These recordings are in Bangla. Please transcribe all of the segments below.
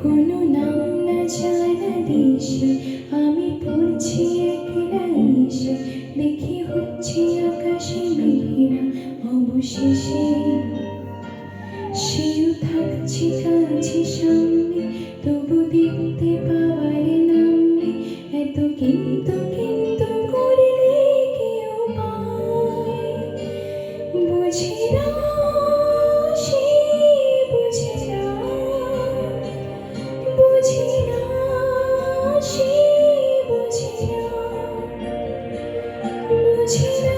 কোনো নাম না জানা দেশে আমি পড়ছি একলা এসে, দেখি হচ্ছে আকাশে মেঘেরা অবশেষে। সেও থাকছে কাছে সামনে, তবু দেখতে পাওয়ার নাম নেই। এত কিন্তু কিন্তু করলে কেউ পায়, বুঝি না সে, বুঝি না, বুঝি না সে, বুঝি না, বুঝি না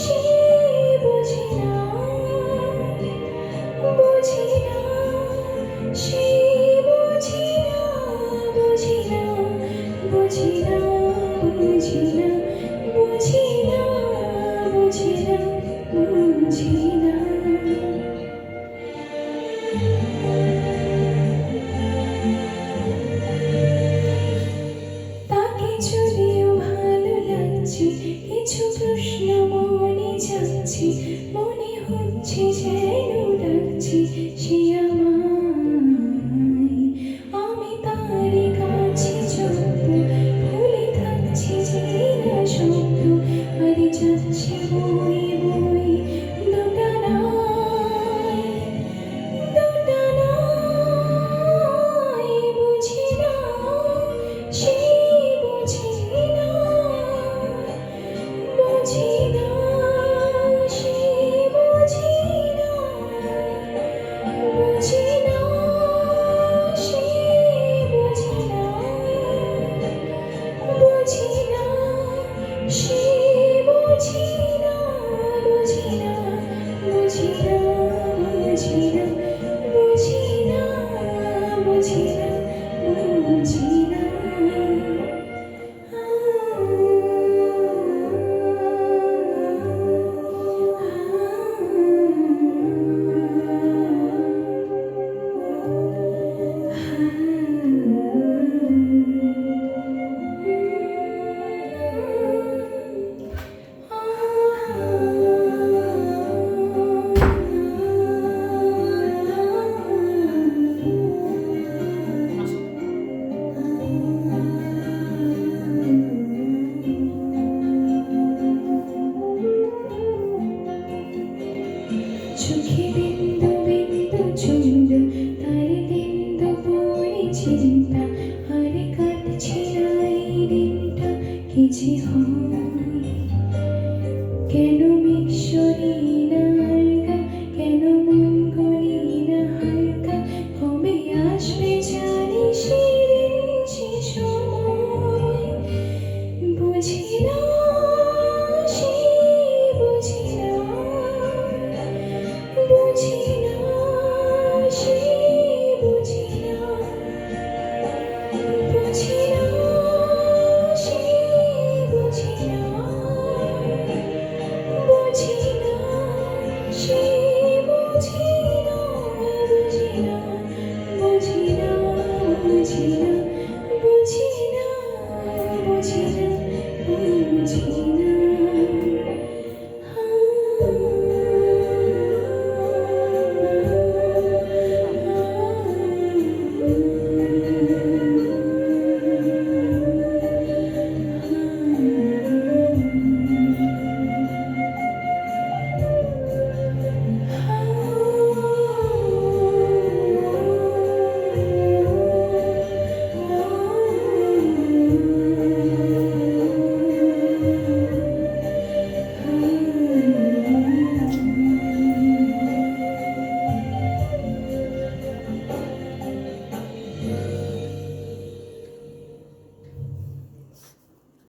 সে, বুঝি না, বুঝি না সে, বুঝি না, বুঝি না, বুঝি না, বুঝি না, বুঝি না, বুঝি না, বুঝি না।